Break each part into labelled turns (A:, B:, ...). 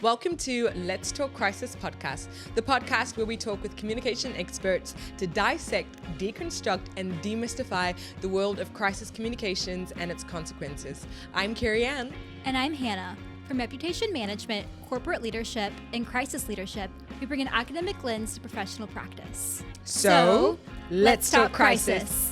A: Welcome to Let's Talk Crisis podcast, the podcast where we talk with communication experts to dissect, deconstruct, and demystify the world of crisis communications and its consequences. I'm Kerry-Ann.
B: And I'm Hannah. From reputation management, corporate leadership, and crisis leadership, we bring an academic lens to professional practice.
A: So let's talk crisis.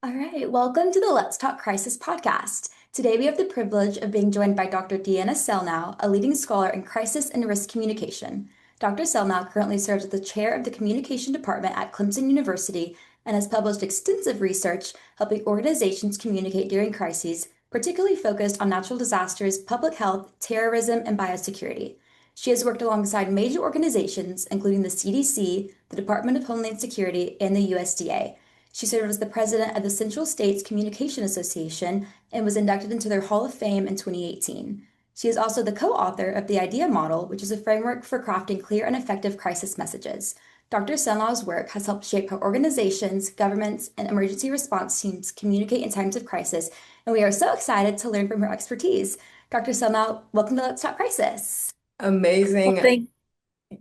C: All right, welcome to the Let's Talk Crisis podcast. Today we have the privilege of being joined by Dr. Deanna Sellnow, a leading scholar in crisis and risk communication. Dr. Sellnow currently serves as the chair of the communication department at Clemson University and has published extensive research helping organizations communicate during crises, particularly focused on natural disasters, public health, terrorism, and biosecurity. She has worked alongside major organizations, including the CDC, the Department of Homeland Security, and the USDA. She served as the president of the Central States Communication Association and was inducted into their Hall of Fame in 2018. She is also the co-author of the IDEA Model, which is a framework for crafting clear and effective crisis messages. Dr. Sellnow's work has helped shape how organizations, governments, and emergency response teams communicate in times of crisis, and we are so excited to learn from her expertise. Dr. Sellnow, welcome to Let's Talk Crisis.
A: Amazing.
D: Well,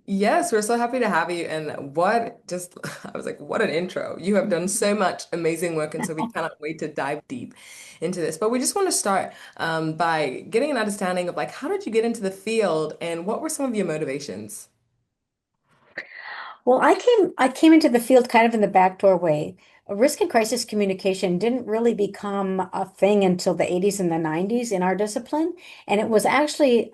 A: Yes, we're so happy to have you. And I was like, what an intro. You have done so much amazing work. And so we cannot wait to dive deep into this. But we just want to start by getting an understanding of how did you get into the field and what were some of your motivations?
D: Well, I came into the field kind of in the back doorway. Risk and crisis communication didn't really become a thing until the 80s and the 90s in our discipline. And it was actually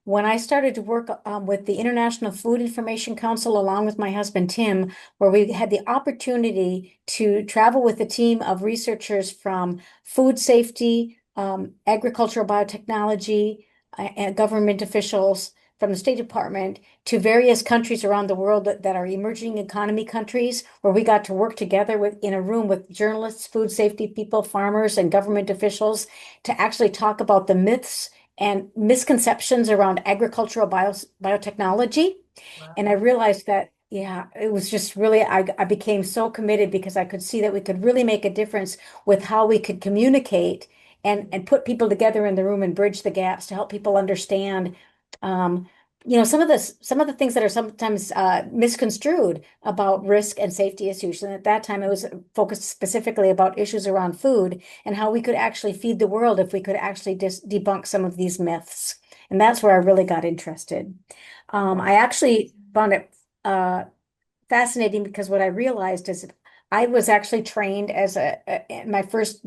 D: when I started to work with the International Food Information Council, along with my husband, Tim, where we had the opportunity to travel with a team of researchers from food safety, agricultural biotechnology, and government officials from the State Department to various countries around the world that are emerging economy countries, where we got to work together in a room with journalists, food safety people, farmers, and government officials to actually talk about the myths and misconceptions around agricultural biotechnology.
A: Wow.
D: And I realized that, it was just really, I became so committed because I could see that we could really make a difference with how we could communicate and put people together in the room and bridge the gaps to help people understand some of the things that are sometimes misconstrued about risk and safety issues. And at that time, it was focused specifically about issues around food and how we could actually feed the world if we could actually debunk some of these myths. And that's where I really got interested. I actually found it fascinating because what I realized is that I was actually trained as my first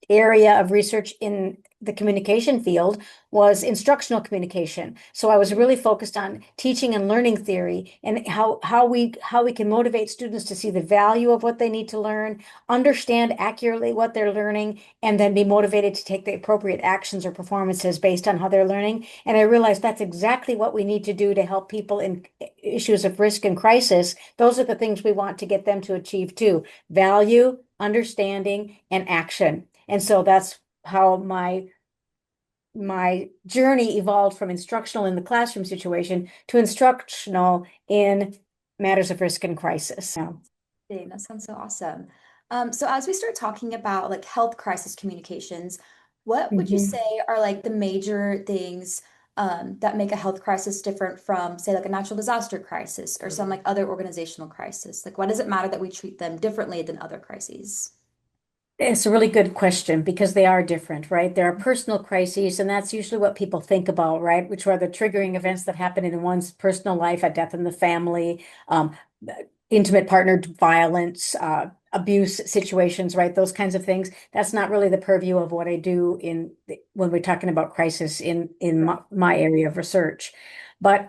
D: area of research in the communication field was instructional communication. So I was really focused on teaching and learning theory and how we can motivate students to see the value of what they need to learn, understand accurately what they're learning, and then be motivated to take the appropriate actions or performances based on how they're learning. And I realized that's exactly what we need to do to help people in issues of risk and crisis. Those are the things we want to get them to achieve too: value, understanding, and action. And so that's how my journey evolved from instructional in the classroom situation to instructional in matters of risk and crisis.
C: That sounds so awesome. So as we start talking about health crisis communications, what would you say are the major things that make a health crisis different from, say, a natural disaster crisis or some other organizational crisis? Why does it matter that we treat them differently than other crises?
D: It's a really good question because they are different, right? There are personal crises, and that's usually what people think about, right? Which are the triggering events that happen in one's personal life, a death in the family, intimate partner violence, abuse situations, right? Those kinds of things. That's not really the purview of what I do when we're talking about crisis in my area of research. But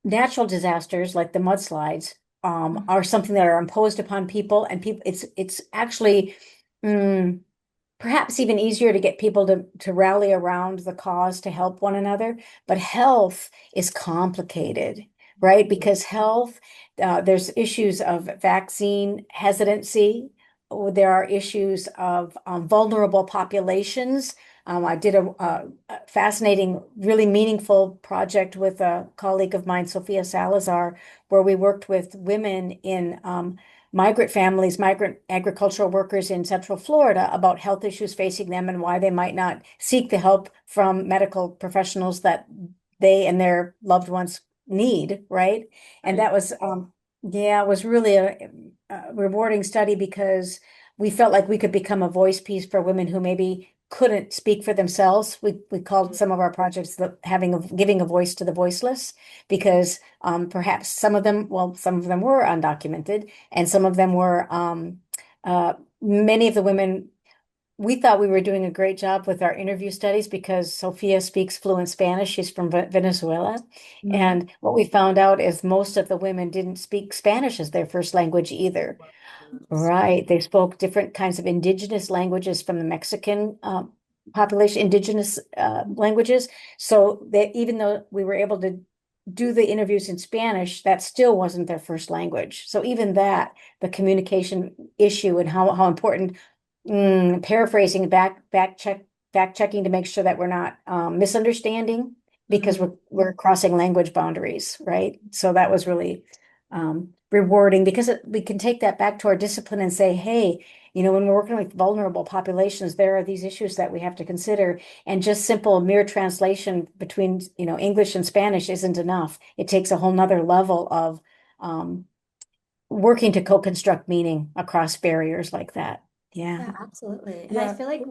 D: natural disasters like the mudslides are something that are imposed upon people, and it's actually perhaps even easier to get people to rally around the cause to help one another. But health is complicated, right? Because health, there's issues of vaccine hesitancy. There are issues of vulnerable populations. I did a fascinating, really meaningful project with a colleague of mine, Sophia Salazar, where we worked with women in migrant families, migrant agricultural workers in Central Florida about health issues facing them and why they might not seek the help from medical professionals that they and their loved ones need, right? And
A: Right.
D: that was, yeah, it was really a rewarding study because we felt like we could become a voice piece for women who maybe couldn't speak for themselves. We called some of our projects giving a voice to the voiceless because perhaps some of them were undocumented and some of them were many of the women we thought we were doing a great job with our interview studies because Sophia speaks fluent Spanish. She's from Venezuela.
A: Mhm.
D: And what we found out is most of the women didn't speak Spanish as their first language either. Right. They spoke different kinds of indigenous languages from the Mexican population, indigenous languages. So that even though we were able to do the interviews in Spanish, that still wasn't their first language. So even that, the communication issue and how important paraphrasing back checking to make sure that we're not misunderstanding because
A: Mhm.
D: we're crossing language boundaries, right? So that was really rewarding because we can take that back to our discipline and say, hey, when we're working with vulnerable populations, there are these issues that we have to consider. And just simple mere translation between, English and Spanish isn't enough. It takes a whole nother level of working to co-construct meaning across barriers like that. Yeah.
C: Yeah, absolutely. And I
A: Yeah.
C: feel like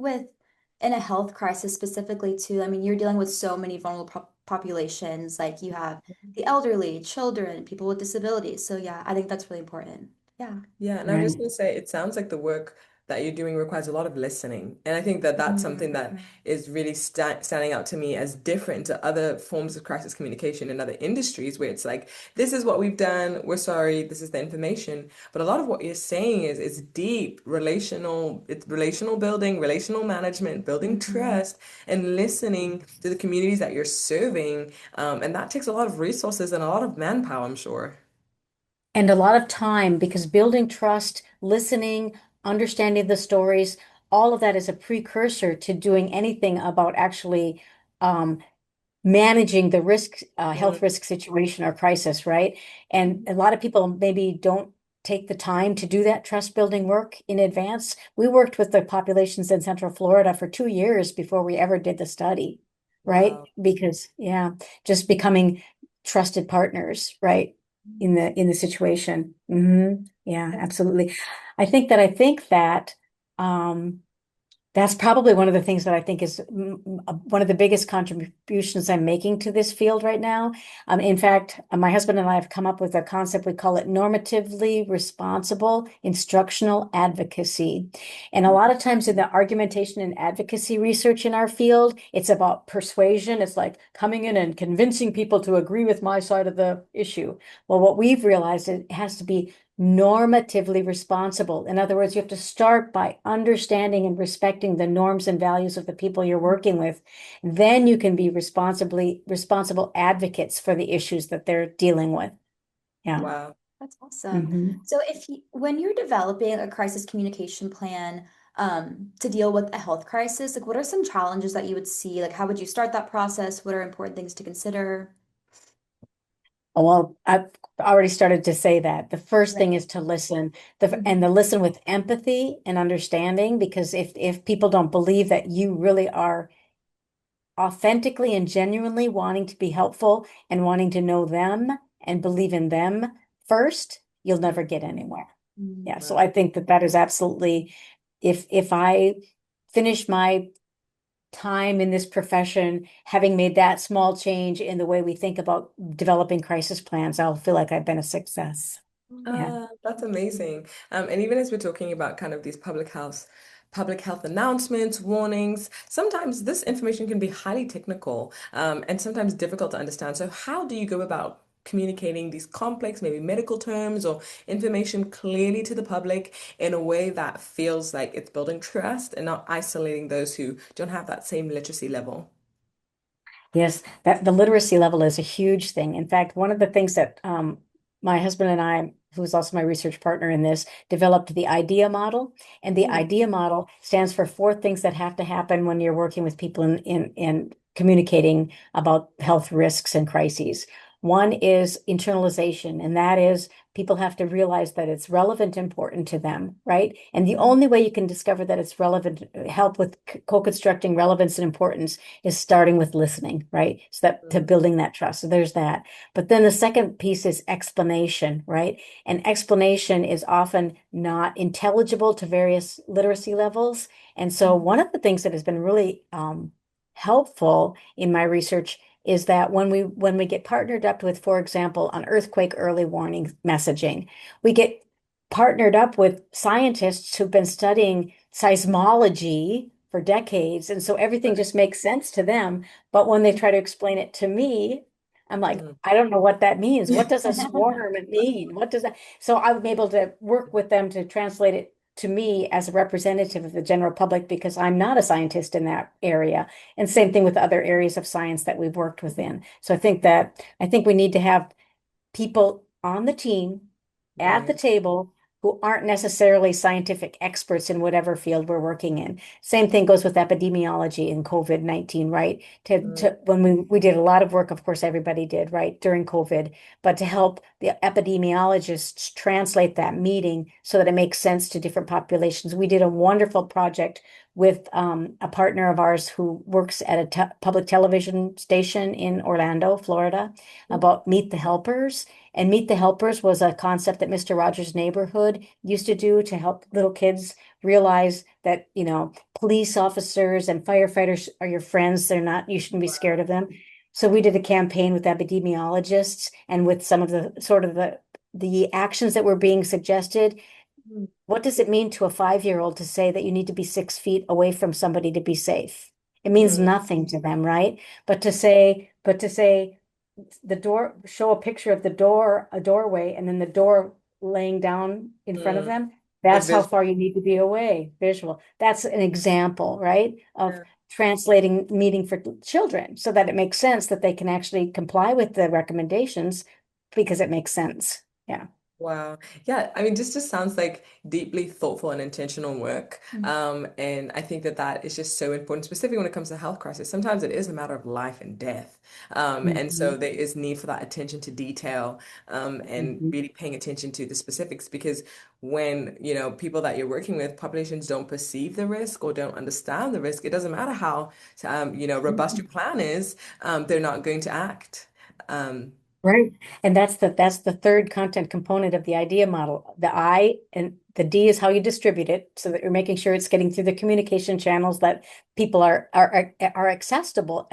C: in a health crisis specifically too, I mean, you're dealing with so many vulnerable populations. Like you have the elderly, children, people with disabilities. So yeah, I think that's really important. Yeah.
A: Yeah, and I was
D: Right.
A: just going to say, it sounds like the work that you're doing requires a lot of listening. And I think that that's something that is really standing out to me as different to other forms of crisis communication in other industries where it's like, this is what we've done, we're sorry, this is the information. But a lot of what you're saying is deep relational, it's relational building, relational management, building
C: Mhm.
A: trust, and listening to the communities that you're serving. And that takes a lot of resources and a lot of manpower, I'm sure.
D: And a lot of time because building trust, listening, understanding the stories, all of that is a precursor to doing anything about actually um, managing the health risk situation or crisis, right? And a lot of people maybe don't take the time to do that trust building work in advance. We worked with the populations in Central Florida for 2 years before we ever did the study, right?
A: Wow.
D: Because yeah, just becoming trusted partners, right? In the situation. Yeah, absolutely. I think that um that's probably one of the things that I think is one of the biggest contributions I'm making to this field right now. In fact, my husband and I have come up with a concept. We call it normatively responsible instructional advocacy. And a lot of times in the argumentation and advocacy research in our field, it's about persuasion. It's like coming in and convincing people to agree with my side of the issue. Well, what we've realized is it has to be normatively responsible. In other words, you have to start by understanding and respecting the norms and values of the people you're working with. Then you can be responsible advocates for the issues that they're dealing with. Yeah.
A: Wow.
C: That's awesome.
D: Mhm.
C: So when you're developing a crisis communication plan to deal with a health crisis, like what are some challenges that you would see? Like how would you start that process? What are important things to consider?
D: Oh, well, I've already started to say that. The first thing
C: Right.
D: is to listen, and
C: Mhm.
D: the listen with empathy and understanding, because if people don't believe that you really are authentically and genuinely wanting to be helpful and wanting to know them and believe in them first, you'll never get anywhere. Yeah, so
A: Wow.
D: I think that that is absolutely, if I finish my time in this profession, having made that small change in the way we think about developing crisis plans, I'll feel like I've been a success. Yeah.
A: That's amazing. And even as we're talking about kind of these public health announcements, warnings, sometimes this information can be highly technical, and sometimes difficult to understand. So how do you go about communicating these complex, maybe medical terms or information clearly to the public in a way that feels like it's building trust and not isolating those who don't have that same literacy level?
D: Yes, that the literacy level is a huge thing. In fact, one of the things that my husband and I, who's also my research partner in this, developed the IDEA model. And the
A: Mm.
D: IDEA model stands for four things that have to happen when you're working with people in communicating about health risks and crises. One is internalization, and that is people have to realize that it's relevant, important to them, right? And the only way you can discover that it's relevant, help with co-constructing relevance and importance is starting with listening, right? So that to
A: Mm,
D: building that trust. So there's that. But then the second piece is explanation, right? And explanation is often not intelligible to various literacy levels. And so one of the things that has been really helpful in my research is that when we get partnered up with, for example, on earthquake early warning messaging, we get partnered up with scientists who've been studying seismology for decades, and so everything
A: right.
D: just makes sense to them. But when they try to explain it to me, I'm like,
A: Mm.
D: I don't know what that means. What does a swarm mean? What does that? So I'm able to work with them to translate it to me as a representative of the general public because I'm not a scientist in that area. And same thing with other areas of science that we've worked within. So I think we need to have people on the team at the
A: Right.
D: table who aren't necessarily scientific experts in whatever field we're working in. Same thing goes with epidemiology in COVID-19, right?
A: Mm,
D: When we did a lot of work, of course, everybody did, right, during COVID, but to help the epidemiologists translate that meeting so that it makes sense to different populations. We did a wonderful project with a partner of ours who works at a public television station in Orlando, Florida,
A: mm,
D: about Meet the Helpers. And Meet the Helpers was a concept that Mr. Rogers' Neighborhood used to do to help little kids realize that, police officers and firefighters are your friends. They're not, you shouldn't be scared
A: wow.
D: of them. So we did a campaign with epidemiologists and with some of the sort of the actions that were being suggested.
A: Mm,
D: What does it mean to a 5-year-old to say that you need to be 6 feet away from somebody to be safe? It means
A: mm,
D: nothing to them, right? But to say the door, show a picture of the door, a doorway, and then the door laying down in front of
A: mm.
D: them.
A: The
D: That's how
A: visual.
D: far you need to be away. Visual. That's an example, right? Of
A: Yeah.
D: translating meeting for children so that it makes sense that they can actually comply with the recommendations because it makes sense. Yeah.
A: Wow. Yeah, I mean, this just sounds like deeply thoughtful and intentional work. And I think that that is just so important, specifically when it comes to health crisis. Sometimes it is a matter of life and death. And so
D: Mhm.
A: there is need for that attention to detail, and
D: Mhm.
A: really paying attention to the specifics because when, people that you're working with, populations don't perceive the risk or don't understand the risk, it doesn't matter how, robust your plan is, they're not going to act. Um,
D: Right. And that's the third content component of the idea model. The I and the D is how you distribute it so that you're making sure it's getting through the communication channels that people are accessible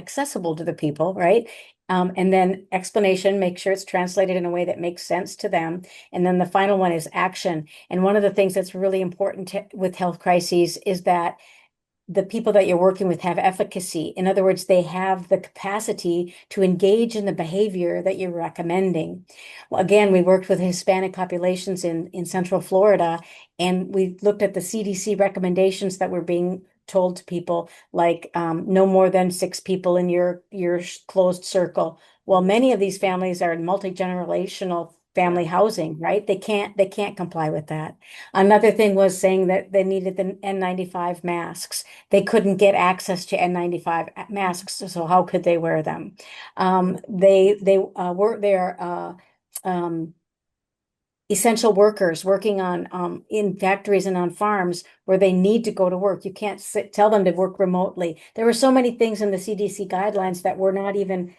D: to the people, right? And then explanation, make sure it's translated in a way that makes sense to them. And then the final one is action. And one of the things that's really important with health crises is that the people that you're working with have efficacy. In other words, they have the capacity to engage in the behavior that you're recommending. Well, again, we worked with Hispanic populations in Central Florida, and we looked at the CDC recommendations that were being told to people, like no more than 6 people in your closed circle. Well, many of these families are in multi-generational
A: yeah.
D: family housing, right? They can't comply with that. Another thing was saying that they needed the N95 masks. They couldn't get access to N95 masks, so how could they wear them? They were there essential workers working on in factories and on farms where they need to go to work. You can't tell them to work remotely. There were so many things in the CDC guidelines that were not even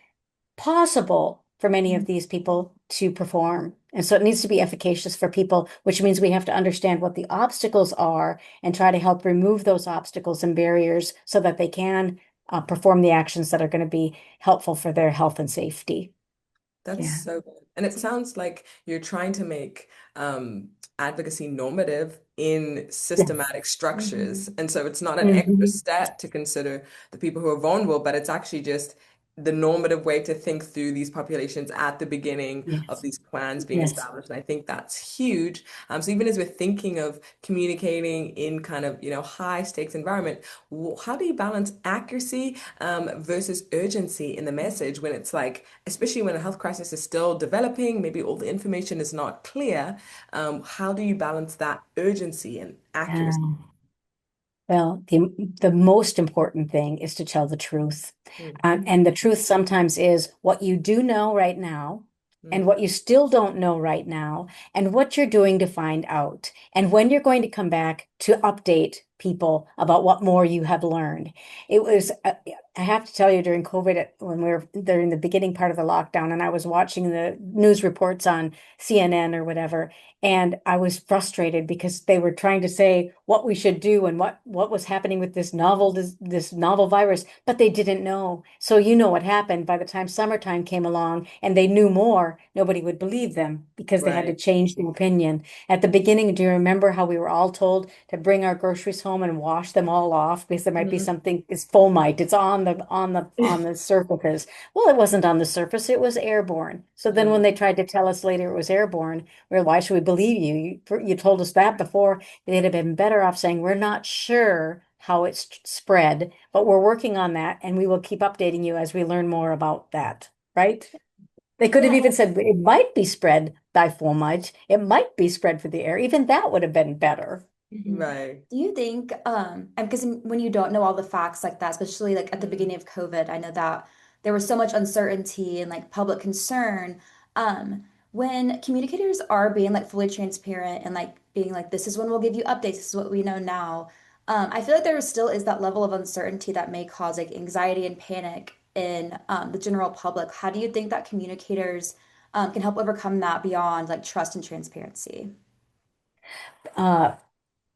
D: possible for many of these people to perform. And so it needs to be efficacious for people, which means we have to understand what the obstacles are and try to help remove those obstacles and barriers so that they can perform the actions that are going to be helpful for their health and safety.
A: That is
D: Yeah.
A: so good. And it sounds like you're trying to make advocacy normative in
D: Yes.
A: systematic structures. And so it's not an extra
D: Mhm.
A: step to consider the people who are vulnerable, but it's actually just the normative way to think through these populations at the beginning of
D: Yes.
A: these plans being
D: Yes.
A: established. And I think that's huge. So even as we're thinking of communicating in kind of, high stakes environment, how do you balance accuracy versus urgency in the message when it's like, especially when a health crisis is still developing, maybe all the information is not clear. How do you balance that urgency and accuracy?
D: Yeah. Well, the most important thing is to tell the truth.
A: Mhm.
D: And the truth sometimes is what you do know right now, and
A: Mhm.
D: what you still don't know right now, and what you're doing to find out, and when you're going to come back to update people about what more you have learned. It was, I have to tell you, during COVID, when we were during the beginning part of the lockdown, and I was watching the news reports on CNN or whatever, and I was frustrated because they were trying to say what we should do and what was happening with this novel virus, but they didn't know. So you know what happened by the time summertime came along and they knew more, nobody would believe them because they had to
A: Right.
D: change their opinion. At the beginning, do you remember how we were all told to bring our groceries home and wash them all off because there might be
A: Mhm.
D: something, it's fomite, it's on the surfaces. Well, it wasn't on the surface, it was airborne. So then when
A: Mhm.
D: they tried to tell us later it was airborne, well, why should we believe you? You told us that before. They'd have been better off saying, we're not sure how it's spread, but we're working on that and we will keep updating you as we learn more about that, right? They could have
C: Yeah.
D: even said it might be spread by fomite. It might be spread through the air. Even that would have been better.
C: Mhm.
A: Right.
C: Do you think, and because when you don't know all the facts like that, especially like at the
A: Mhm.
C: beginning of COVID, I know that there was so much uncertainty and like public concern. When communicators are being like fully transparent and like being like, this is when we'll give you updates, this is what we know now. I feel like there still is that level of uncertainty that may cause like anxiety and panic in the general public. How do you think that communicators can help overcome that beyond like trust and transparency?
D: Uh,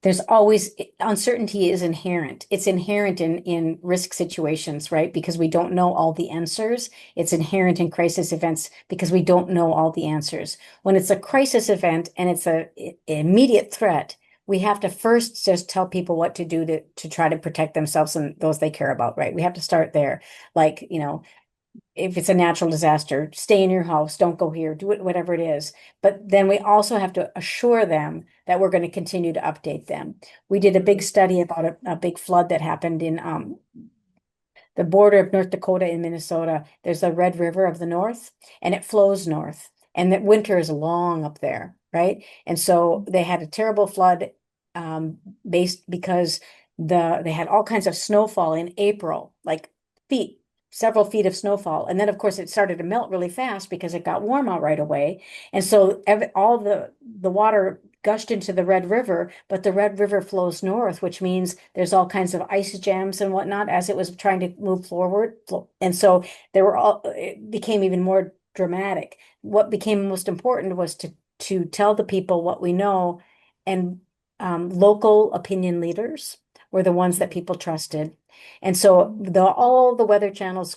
D: there's always uncertainty is inherent. It's inherent in risk situations, right? Because we don't know all the answers. It's inherent in crisis events because we don't know all the answers. When it's a crisis event and it's a immediate threat, we have to first just tell people what to do to try to protect themselves and those they care about, right? We have to start there. Like, if it's a natural disaster, stay in your house, don't go here, do it, whatever it is. But then we also have to assure them that we're going to continue to update them. We did a big
A: Mhm.
D: study about a big flood that happened in the border of North Dakota and Minnesota. There's the Red River of the North, and it flows north. And that winter is long up there, right? And so they had a terrible flood based because they had all kinds of snowfall in April, like feet, several feet of snowfall. And then of course it started to melt really fast because it got warm out right away. And so all the water gushed into the Red River, but the Red River flows north, which means there's all kinds of ice jams and whatnot as it was trying to move forward. And so it became even more dramatic. What became most important was to tell the people what we know, and local opinion leaders were the ones that
A: Mhm.
D: people trusted. And so all the weather channels,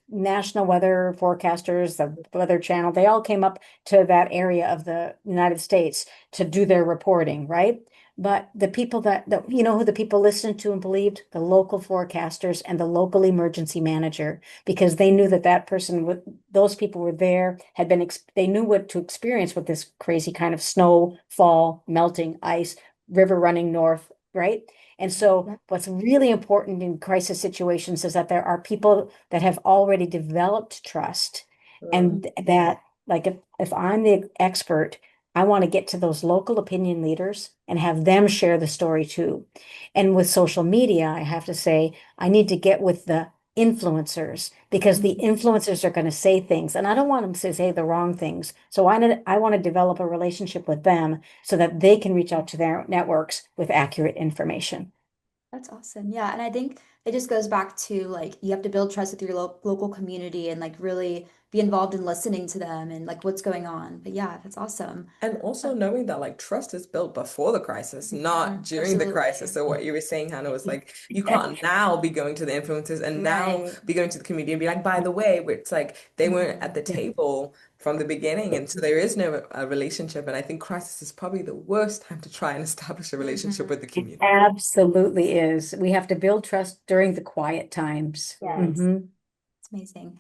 D: national weather forecasters, the Weather Channel, they all came up to that area of the United States to do their reporting, right? But the people that you know who the people listened to and believed? The local forecasters and the local emergency manager, because they knew that that person would, those people were there, had been, they knew what to experience with this crazy kind of snow, fall, melting ice, river running north, right? And so
C: Yeah.
D: what's really important in crisis situations is that there are people that have already developed trust,
A: Mhm.
D: and that, like, if I'm the expert, I want to get to those local opinion leaders and have them share the story too. And with social media, I have to say, I need to get with the influencers because the
C: Mhm.
D: influencers are going to say things and I don't want them to say the wrong things. So I want to develop a relationship with them so that they can reach out to their networks with accurate information.
C: That's awesome. Yeah. And I think it just goes back to like you have to build trust with your local community and like really be involved in listening to them and like what's going on. But yeah, that's awesome.
A: And
C: Uh,
A: also knowing that like trust is built before the crisis, not during the crisis.
C: Absolutely.
A: So what you were saying, Hannah, was like you can't now be going to the influencers and now
C: Right.
A: be going to the community and be like, by the way, where it's like they weren't at
C: Mhm.
A: the table from the beginning, and so there is no relationship. And I think crisis is probably the worst time to try and establish a relationship
C: Mhm.
A: with the
D: It
A: community.
D: absolutely is. We have to build trust during the quiet times.
C: Yes.
D: Hmm.
C: It's amazing.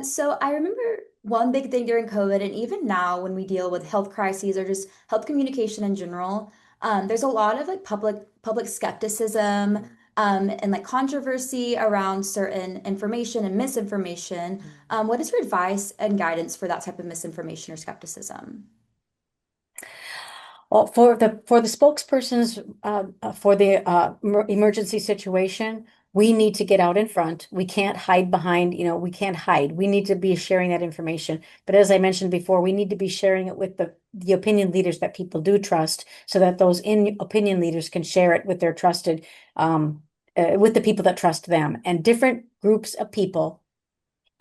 C: So I remember one big thing during COVID, and even now when we deal with health crises or just health communication in general, there's a lot of like public skepticism, and like controversy around certain information and misinformation. What is your advice and guidance for that type of misinformation or skepticism?
D: Well, for the spokespersons for the emergency situation, we need to get out in front. We can't hide behind, we can't hide. We need to be sharing that information. But as I mentioned before, we need to be sharing it with the opinion leaders that people do trust, so that those in opinion leaders can share it with their trusted, with the people that trust them. And different groups of people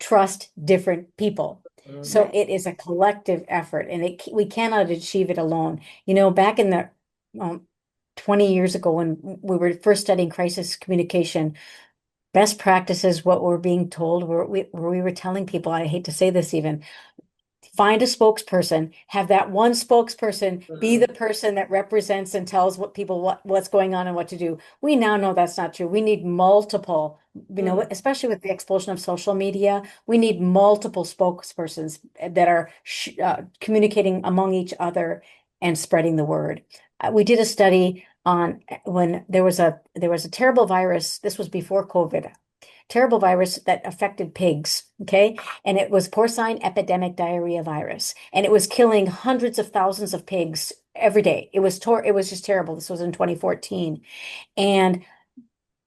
D: trust different people. So
C: Right.
D: it is a collective effort, and we cannot achieve it alone. Back in the um, 20 years ago when we were first studying crisis communication, best practices, what we're being told, we were telling people, I hate to say this even, find a spokesperson, have that one spokesperson be the
A: Mhm.
D: person that represents and tells what's going on and what to do. We now know that's not true. We need multiple,
A: Mm.
D: especially with the explosion of social media, we need multiple spokespersons that are communicating among each other and spreading the word. We did a study on when there was a terrible virus. This was before COVID, terrible virus that affected pigs. Okay. And it was porcine epidemic diarrhea virus. And it was killing hundreds of thousands of pigs every day. It was just terrible. This was in 2014. And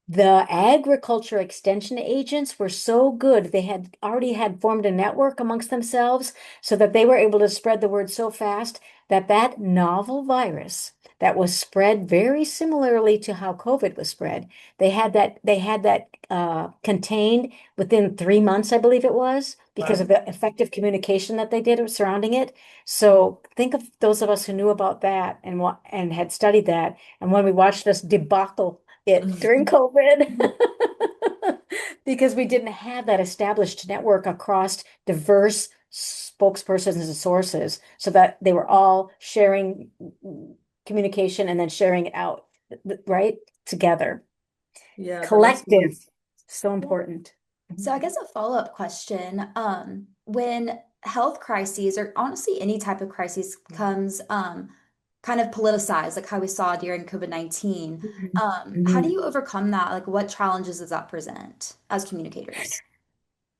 D: the agriculture extension agents were so good. They had already had formed a network amongst themselves so that they were able to spread the word so fast that that novel virus that was spread very similarly to how COVID was spread, they had that contained within 3 months, I believe it was, because of
A: Wow.
D: the effective communication that they did surrounding it. So think of those of us who knew about that and had studied that. And when we watched this debacle during COVID because we didn't have that established network across diverse spokespersons and sources so that they were all sharing communication and then sharing it out, right? Together.
A: Yeah, that makes
D: Collective, so
C: Yeah.
D: important.
C: So I guess a follow-up question, when health crises or honestly any type of crisis comes kind of politicized, like how we saw during COVID-19,
D: Mhm.
C: how do
D: Mhm.
C: you overcome that? Like what challenges does that present as communicators?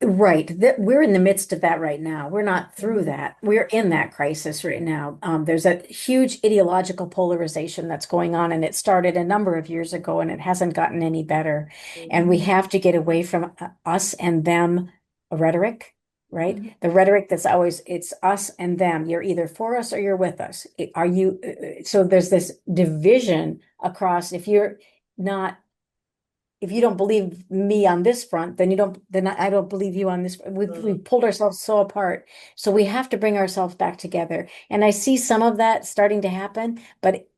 D: Right. We're in the midst of that right now. We're not through
A: Mhm.
D: that. We're in that crisis right now. There's a huge ideological polarization that's going on, and it started a number of years ago, and it hasn't gotten any better. And we have to get away from us and them rhetoric, right?
C: Mhm.
D: The rhetoric that's always, it's us and them. You're either for us or you're with us. Are you? So there's this division across. Not if you don't believe me on this front, then I don't believe you on this. We've pulled ourselves so apart. So we have to bring ourselves back together. And I see some of that starting to happen, but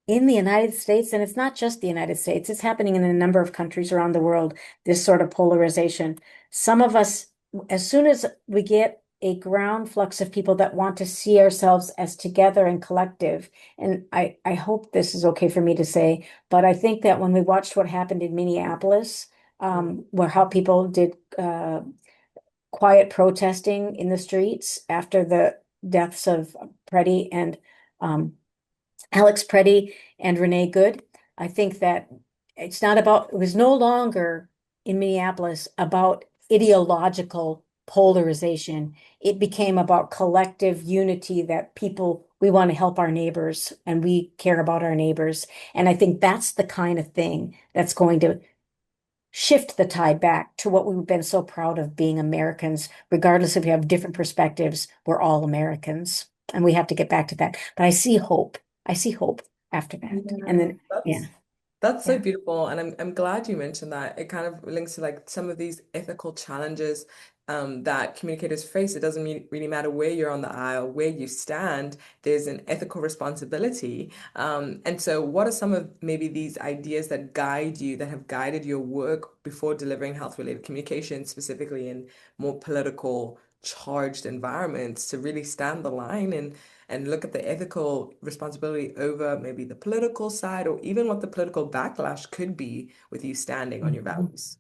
D: in the United States, and it's not just the United States, it's happening in a number of countries around the world, this sort of polarization. Some of us, as soon as we get a ground flux of people that want to see ourselves as together and collective, and I hope this is okay for me to say, but I think that when we watched what happened in Minneapolis, where how people did quiet protesting in the streets after the deaths of Preddy and um, Alex Preddy and Renee Good. I think that it was no longer in Minneapolis about ideological polarization. It became about collective unity that we want to help our neighbors and we care about our neighbors. And I think that's the kind of thing that's going to shift the tide back to what we've been so proud of being Americans, regardless if we have different perspectives, we're all Americans. And we have to get back to that. But I see hope. I see hope after that. And
A: Yeah,
D: then, yeah,
A: that's so
D: yeah.
A: beautiful, and I'm glad you mentioned that. It kind of links to like some of these ethical challenges that communicators face. It doesn't really matter where you're on the aisle, where you stand. There's an ethical responsibility. And so, what are some of maybe these ideas that guide you, that have guided your work before delivering health-related communication, specifically in more political charged environments, to really stand the line and look at the ethical responsibility over maybe the political side or even what the political backlash could be with you standing on your
D: Mhm.
A: values?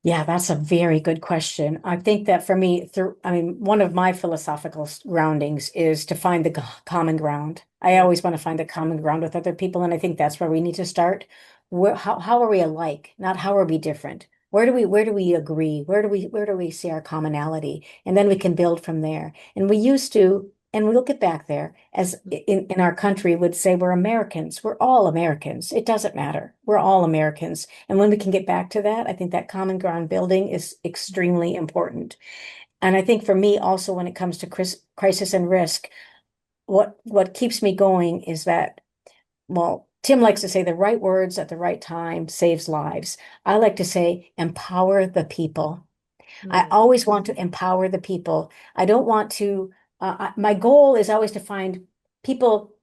D: Yeah, that's a very good question. I think that for me, one of my philosophical groundings is to find the common ground. I
A: Mm.
D: always want to find the common ground with other people, and I think that's where we need to start. How are we alike? Not how are we different? Where do we agree? Where do we see our commonality? And then we can build from there. And we used to and we'll get back there, as in our country would say, we're Americans. We're all Americans. It doesn't matter. We're all Americans. And when we can get back to that, I think that common ground building is extremely important. And I think for me also, when it comes to crisis and risk, what keeps me going is that, well, Tim likes to say the right words at the right time saves lives. I like to say empower the people. I
A: Mm,
D: always want to empower the people. I don't want to, my goal is always to find people,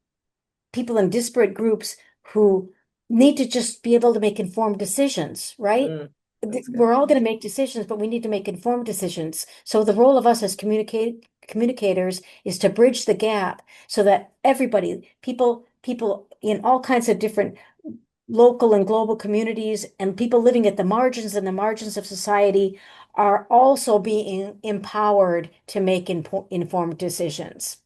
D: people in disparate groups who need to just be able to make informed decisions, right?
A: that's good.
D: We're all going to make decisions, but we need to make informed decisions. So the role of us as communicators is to bridge the gap so that everybody, people in all kinds of different local and global communities and people living at the margins and the margins of society are also being empowered to make informed decisions.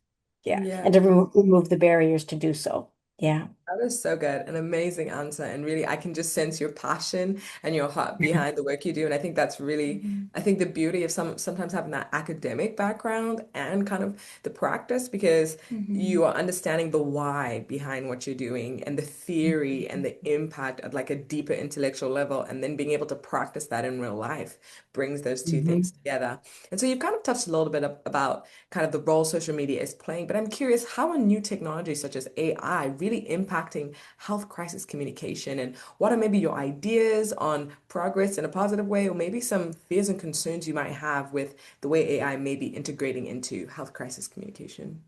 D: Yeah,
A: Yeah.
D: and to remove the barriers to do so. Yeah.
A: That is so good. An amazing answer. And really, I can just sense your passion and your heart behind the work you do. And I think that's really,
C: Mhm.
A: I think the beauty of sometimes having that academic background and kind of the practice, because
C: Mhm.
A: you are understanding the why behind what you're doing and the theory and the impact at like a deeper intellectual level. And then being able to practice that in real life brings those two things
D: Mhm.
A: together. And so you've kind of touched a little bit about kind of the role social media is playing. But I'm curious, how are new technologies such as AI really impacting health crisis communication? And what are maybe your ideas on progress in a positive way, or maybe some fears and concerns you might have with the way AI may be integrating into health crisis communication?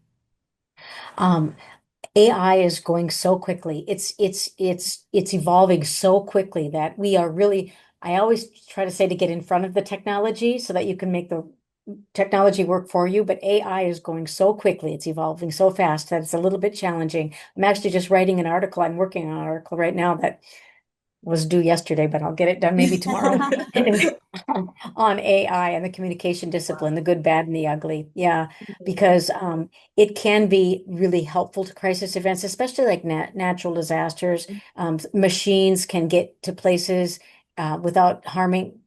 D: Um, AI is going so quickly. It's evolving so quickly that we are really, I always try to say to get in front of the technology so that you can make the technology work for you, but AI is going so quickly. It's evolving so fast that it's a little bit challenging. I'm actually just writing an article. I'm working on an article right now that was due yesterday, but I'll get it done maybe tomorrow. On AI and the communication discipline, the good, bad, and the ugly. Yeah, because it can be really helpful to crisis events, especially like natural disasters. Machines can get to places without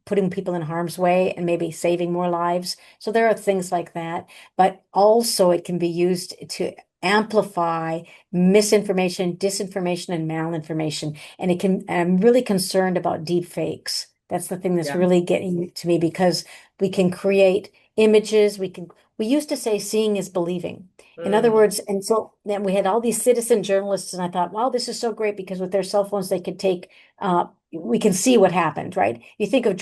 D: putting people in harm's way and maybe saving more lives. So there are things like that, but also it can be used to amplify misinformation, disinformation, and malinformation. And I'm really concerned about deep fakes. That's the thing that's
A: Yeah.
D: really getting to me because we can create images. We used to say seeing is believing. In other
A: Mm,
D: words, and so then we had all these citizen journalists, and I thought, wow, this is so great because with their cell phones, they could we can see what happened, right? You think of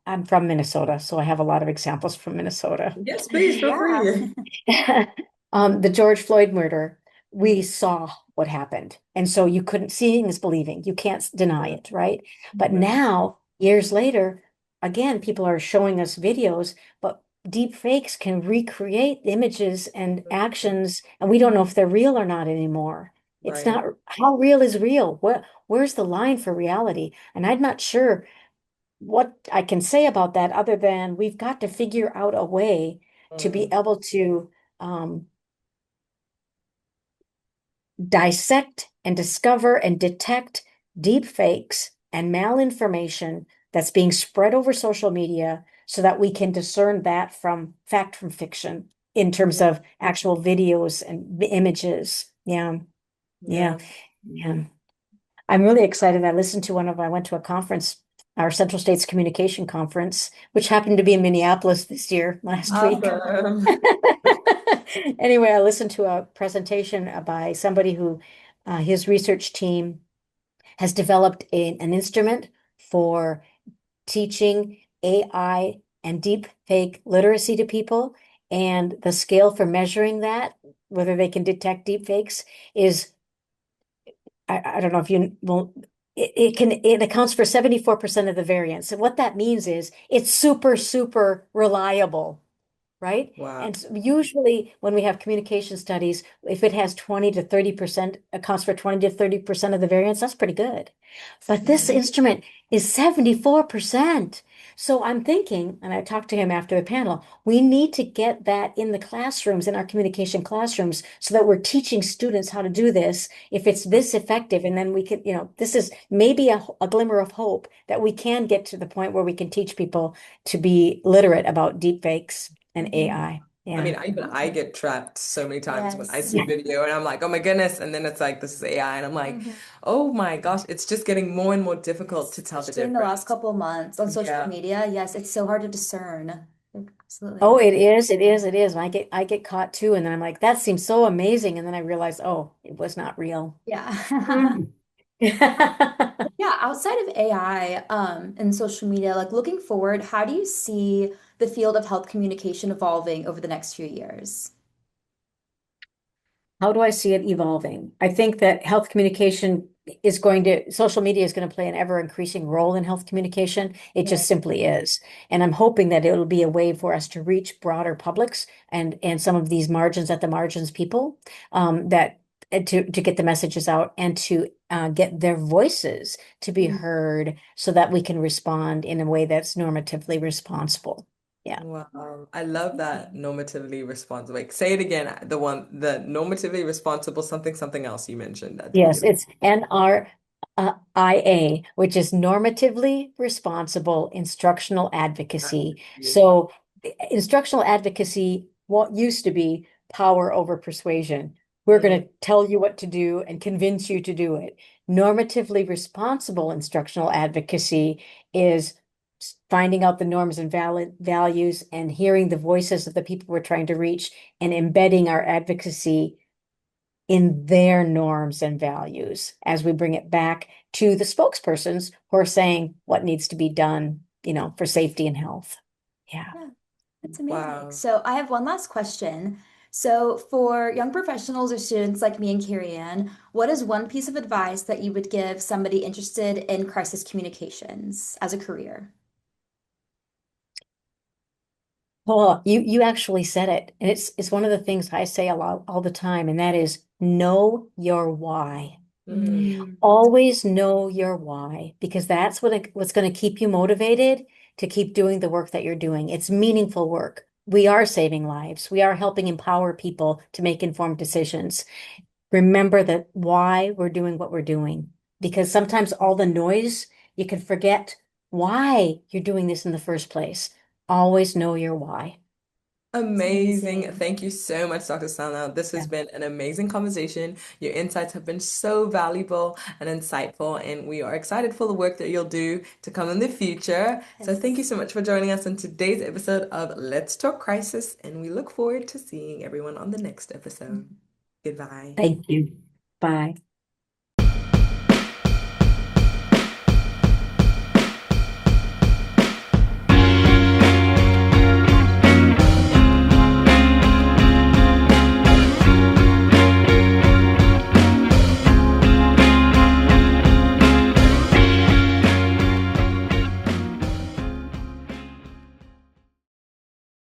D: I'm from Minnesota, so I have a lot of examples from Minnesota.
A: yes, please feel
C: Yeah.
A: free.
D: The George Floyd murder, we
A: Mhm.
D: saw what happened. And so you couldn't, seeing is believing. You can't deny it, right? But
A: Right.
D: now, years later, again, people are showing us videos, but deep fakes can recreate images and actions, and we don't know if they're real or not anymore. It's
A: Right.
D: not, how real is real? Where's the line for reality? And I'm not sure what I can say about that other than we've got to figure out a way to be
A: Mm,
D: able to um, dissect and discover and detect deep fakes and malinformation that's being spread over social media so that we can discern that from fact from fiction in terms
A: yeah.
D: of actual videos and images. Yeah, yeah,
A: Yeah.
D: yeah. I'm really excited. I went to a conference, our Central States Communication Conference, which happened to be in Minneapolis this year, last week.
A: Awesome.
D: Anyway, I listened to a presentation by somebody who his research team has developed an instrument for teaching AI and deep fake literacy to people. And the scale for measuring that, whether they can detect deep fakes, is I don't know if you will, it accounts for 74% of the variance. And what that means is it's super, super reliable, right?
A: Wow.
D: And usually when we have communication studies, if it has 20 to 30%, accounts for 20 to 30% of the variance, that's pretty good. But this
A: Mhm.
D: instrument is 74%. So I'm thinking, and I talked to him after the panel, we need to get that in the classrooms, in our communication classrooms, so that we're teaching students how to do this if it's this effective. And then we can, this is maybe a glimmer of hope that we can get to the point where we can teach people to be literate about deep fakes and
A: Mhm.
D: AI.
A: I
D: Yeah.
A: mean, I get trapped so many times when I
C: Yes.
A: see video and I'm like, oh my goodness. And then it's like, this is AI. And I'm like,
C: Mhm.
A: oh my gosh, it's just getting more and more difficult
C: Yes,
A: to tell the
C: especially in the last
A: difference.
C: couple of months on social
A: Yeah.
C: media. Yes, it's so hard to discern.
D: Oh,
C: Absolutely.
D: it is, it is, it is. I get caught too, and then I'm like, that seems so amazing, and then I realize, oh, it was not real.
C: Yeah.
D: Mm.
C: Yeah, outside of AI, and social media, like looking forward, how do you see the field of health communication evolving over the next few years?
D: How do I see it evolving? I think that health communication is social media is going to play an ever increasing role in health communication. It
C: Yeah.
D: just simply is. And I'm hoping that it'll be a way for us to reach broader publics and some of these margins at the margins people, that to get the messages out and to get their voices to be
C: Mhm.
D: heard so that we can respond in a way that's normatively responsible. Yeah.
A: Wow. I love that
C: Amazing.
A: normatively responsible. Wait, say it again. The normatively responsible something, something else you mentioned at the
D: Yes,
A: beginning.
D: it's NRIA, which is normatively responsible instructional advocacy. So, instructional advocacy, what used to be power over persuasion. We're going
A: Mm,
D: to tell you what to do and convince you to do it. Normatively responsible instructional advocacy is finding out the norms and valid values and hearing the voices of the people we're trying to reach and embedding our advocacy in their norms and values as we bring it back to the spokespersons who are saying what needs to be done, for safety and health. Yeah.
C: Yeah, that's amazing.
A: wow.
C: So I have one last question. So for young professionals or students like me and Kerry-Ann, what is one piece of advice that you would give somebody interested in crisis communications as a career?
D: Well, you actually said it. And it's one of the things I say a lot all the time, and that is know your why.
A: Mm.
D: Always know your why, because that's what's going to keep you motivated to keep doing the work that you're doing. It's meaningful work. We are saving lives. We are helping empower people to make informed decisions. Remember that why we're doing what we're doing, because sometimes all the noise, you can forget why you're doing this in the first place. Always know your why.
C: It's
A: Amazing.
C: amazing.
A: Thank you so much, Dr. Sellnow. This has
D: Yeah.
A: been an amazing conversation. Your insights have been so valuable and insightful, and we are excited for the work that you'll do to come in the future. So thank you
C: Yes.
A: so much for joining us in today's episode of Let's Talk Crisis, and we look forward to seeing everyone on the next episode. Goodbye.
D: Thank you. Bye.